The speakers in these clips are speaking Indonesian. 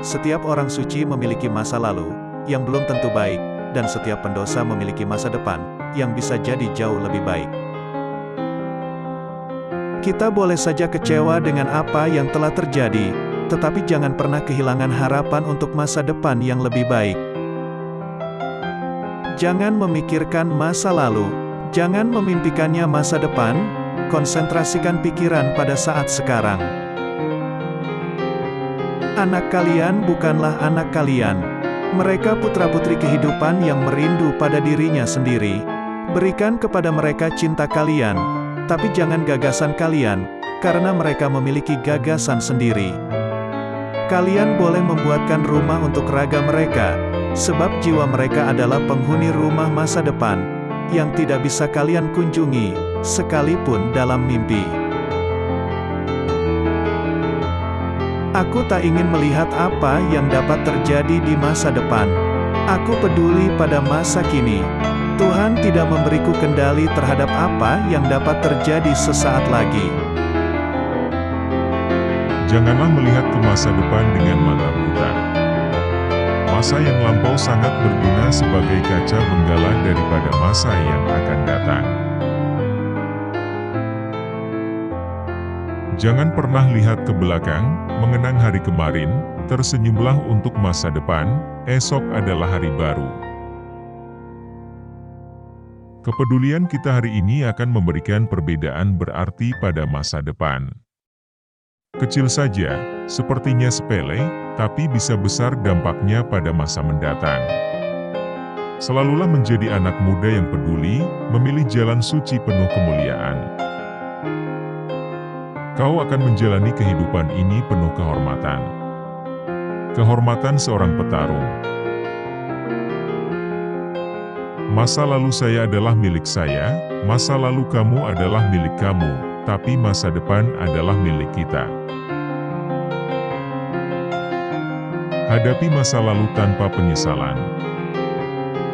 Setiap orang suci memiliki masa lalu, yang belum tentu baik, dan setiap pendosa memiliki masa depan, yang bisa jadi jauh lebih baik. Kita boleh saja kecewa dengan apa yang telah terjadi, tetapi jangan pernah kehilangan harapan untuk masa depan yang lebih baik. Jangan memikirkan masa lalu, jangan memimpikannya masa depan, konsentrasikan pikiran pada saat sekarang. Anak kalian bukanlah anak kalian. Mereka putra-putri kehidupan yang merindu pada dirinya sendiri. Berikan kepada mereka cinta kalian, tapi jangan gagasan kalian, karena mereka memiliki gagasan sendiri. Kalian boleh membuatkan rumah untuk raga mereka, sebab jiwa mereka adalah penghuni rumah masa depan, yang tidak bisa kalian kunjungi, sekalipun dalam mimpi. Aku tak ingin melihat apa yang dapat terjadi di masa depan. Aku peduli pada masa kini. Tuhan tidak memberiku kendali terhadap apa yang dapat terjadi sesaat lagi. Janganlah melihat ke masa depan dengan mata buta. Masa yang lampau sangat berguna sebagai kaca benggala daripada masa yang akan datang. Jangan pernah lihat ke belakang, mengenang hari kemarin, tersenyumlah untuk masa depan, esok adalah hari baru. Kepedulian kita hari ini akan memberikan perbedaan berarti pada masa depan. Kecil saja, sepertinya sepele, tapi bisa besar dampaknya pada masa mendatang. Selalulah menjadi anak muda yang peduli, memilih jalan suci penuh kemuliaan. Kau akan menjalani kehidupan ini penuh kehormatan. Kehormatan seorang petarung. Masa lalu saya adalah milik saya, masa lalu kamu adalah milik kamu, tapi masa depan adalah milik kita. Hadapi masa lalu tanpa penyesalan.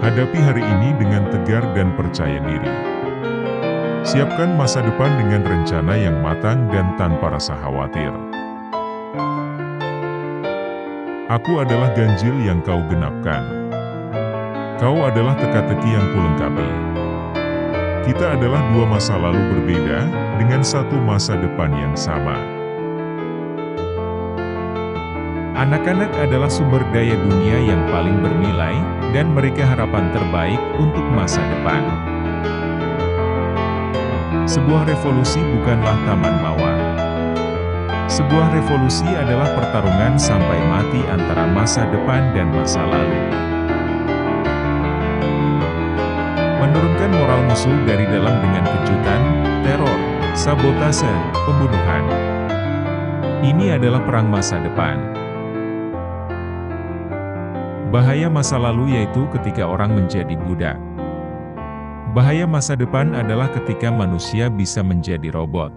Hadapi hari ini dengan tegar dan percaya diri. Siapkan masa depan dengan rencana yang matang dan tanpa rasa khawatir. Aku adalah ganjil yang kau genapkan. Kau adalah teka-teki yang kulengkapi. Kita adalah dua masa lalu berbeda, dengan satu masa depan yang sama. Anak-anak adalah sumber daya dunia yang paling bernilai, dan mereka harapan terbaik untuk masa depan. Sebuah revolusi bukanlah taman mawar. Sebuah revolusi adalah pertarungan sampai mati antara masa depan dan masa lalu. Menurunkan moral musuh dari dalam dengan kejutan, teror, sabotase, pembunuhan. Ini adalah perang masa depan. Bahaya masa lalu yaitu ketika orang menjadi budak. Bahaya masa depan adalah ketika manusia bisa menjadi robot.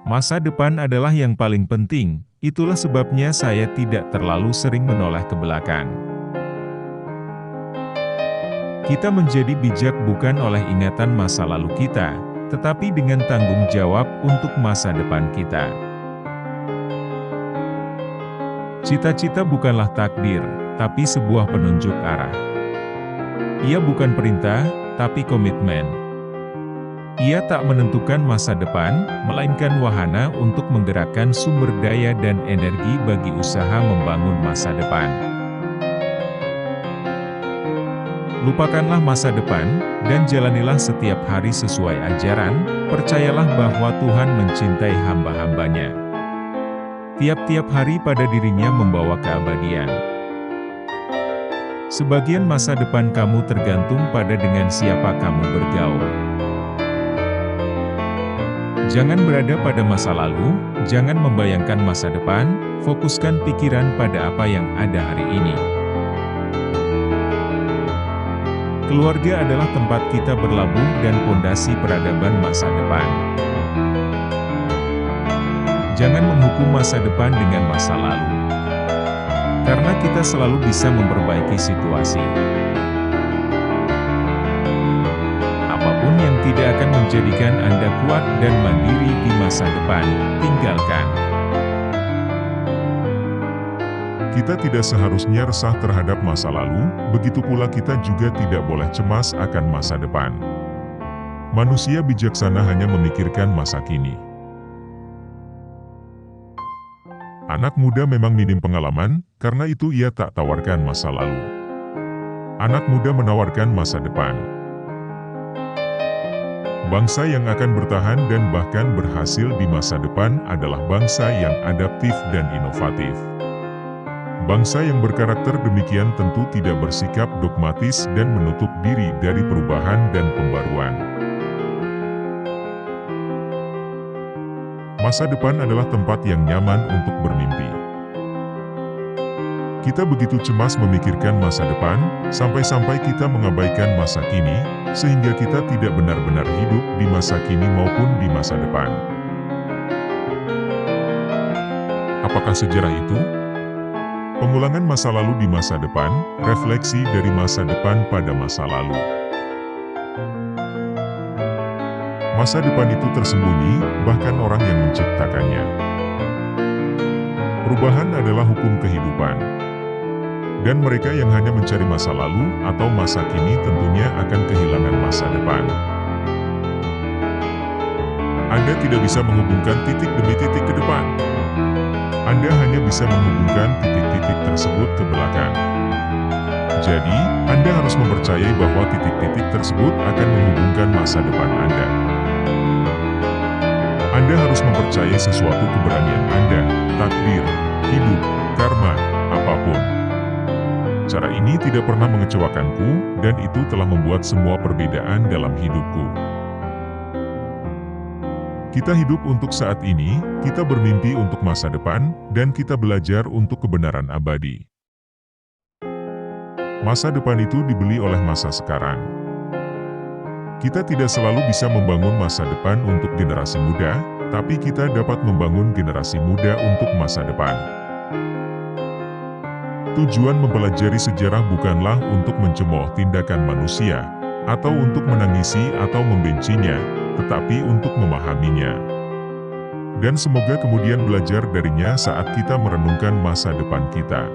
Masa depan adalah yang paling penting, itulah sebabnya saya tidak terlalu sering menoleh ke belakang. Kita menjadi bijak bukan oleh ingatan masa lalu kita, tetapi dengan tanggung jawab untuk masa depan kita. Cita-cita bukanlah takdir, tapi sebuah penunjuk arah. Ia bukan perintah, tapi komitmen. Ia tak menentukan masa depan, melainkan wahana untuk menggerakkan sumber daya dan energi bagi usaha membangun masa depan. Lupakanlah masa depan, dan jalanilah setiap hari sesuai ajaran, percayalah bahwa Tuhan mencintai hamba-hambanya. Tiap-tiap hari pada dirinya membawa keabadian. Sebagian masa depan kamu tergantung pada dengan siapa kamu bergaul. Jangan berada pada masa lalu, jangan membayangkan masa depan, fokuskan pikiran pada apa yang ada hari ini. Keluarga adalah tempat kita berlabuh dan pondasi peradaban masa depan. Jangan menghukum masa depan dengan masa lalu. Karena kita selalu bisa memperbaiki situasi. Apapun yang tidak akan menjadikan Anda kuat dan mandiri di masa depan, tinggalkan. Kita tidak seharusnya resah terhadap masa lalu, begitu pula kita juga tidak boleh cemas akan masa depan. Manusia bijaksana hanya memikirkan masa kini. Anak muda memang minim pengalaman, karena itu ia tak tawarkan masa lalu. Anak muda menawarkan masa depan. Bangsa yang akan bertahan dan bahkan berhasil di masa depan adalah bangsa yang adaptif dan inovatif. Bangsa yang berkarakter demikian tentu tidak bersikap dogmatis dan menutup diri dari perubahan dan pembaruan. Masa depan adalah tempat yang nyaman untuk bermimpi. Kita begitu cemas memikirkan masa depan, sampai-sampai kita mengabaikan masa kini, sehingga kita tidak benar-benar hidup di masa kini maupun di masa depan. Apakah sejarah itu? Pengulangan masa lalu di masa depan, refleksi dari masa depan pada masa lalu. Masa depan itu tersembunyi, bahkan orang yang menciptakannya. Perubahan adalah hukum kehidupan. Dan mereka yang hanya mencari masa lalu atau masa kini tentunya akan kehilangan masa depan. Anda tidak bisa menghubungkan titik demi titik ke depan. Anda hanya bisa menghubungkan titik-titik tersebut ke belakang. Jadi, Anda harus mempercayai bahwa titik-titik tersebut akan menghubungkan masa depan Anda. Anda harus mempercayai sesuatu keberanian Anda, takdir, hidup, karma, apapun. Cara ini tidak pernah mengecewakanku, dan itu telah membuat semua perbedaan dalam hidupku. Kita hidup untuk saat ini, kita bermimpi untuk masa depan, dan kita belajar untuk kebenaran abadi. Masa depan itu dibeli oleh masa sekarang. Kita tidak selalu bisa membangun masa depan untuk generasi muda, tapi kita dapat membangun generasi muda untuk masa depan. Tujuan mempelajari sejarah bukanlah untuk mencemooh tindakan manusia, atau untuk menangisi atau membencinya, tetapi untuk memahaminya. Dan semoga kemudian belajar darinya saat kita merenungkan masa depan kita.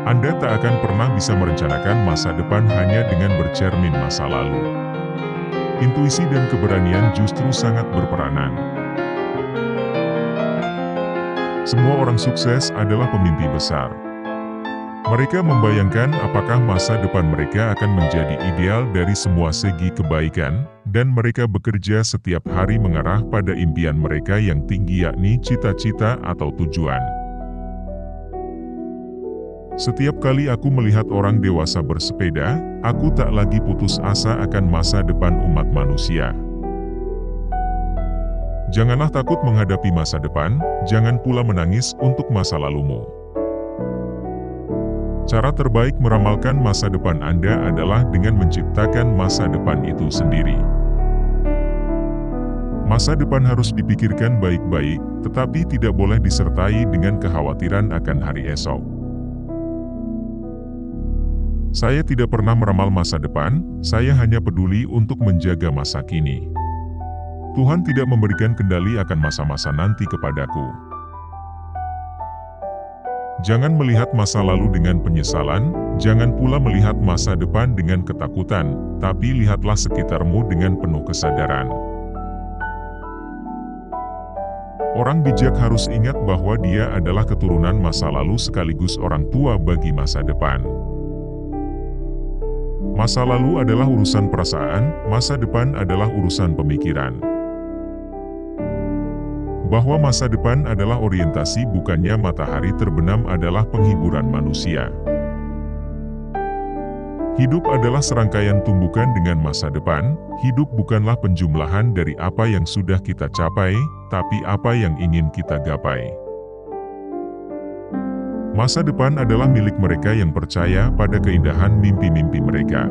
Anda tak akan pernah bisa merencanakan masa depan hanya dengan bercermin masa lalu. Intuisi dan keberanian justru sangat berperanan. Semua orang sukses adalah pemimpi besar. Mereka membayangkan apakah masa depan mereka akan menjadi ideal dari semua segi kebaikan, dan mereka bekerja setiap hari mengarah pada impian mereka yang tinggi, yakni cita-cita atau tujuan. Setiap kali aku melihat orang dewasa bersepeda, aku tak lagi putus asa akan masa depan umat manusia. Janganlah takut menghadapi masa depan, jangan pula menangis untuk masa lalumu. Cara terbaik meramalkan masa depan Anda adalah dengan menciptakan masa depan itu sendiri. Masa depan harus dipikirkan baik-baik, tetapi tidak boleh disertai dengan kekhawatiran akan hari esok. Saya tidak pernah meramal masa depan, saya hanya peduli untuk menjaga masa kini. Tuhan tidak memberikan kendali akan masa-masa nanti kepadaku. Jangan melihat masa lalu dengan penyesalan, jangan pula melihat masa depan dengan ketakutan, tapi lihatlah sekitarmu dengan penuh kesadaran. Orang bijak harus ingat bahwa dia adalah keturunan masa lalu sekaligus orang tua bagi masa depan. Masa lalu adalah urusan perasaan, masa depan adalah urusan pemikiran. Bahwa masa depan adalah orientasi bukannya matahari terbenam adalah penghiburan manusia. Hidup adalah serangkaian tumbukan dengan masa depan, hidup bukanlah penjumlahan dari apa yang sudah kita capai, tapi apa yang ingin kita gapai. Masa depan adalah milik mereka yang percaya pada keindahan mimpi-mimpi mereka.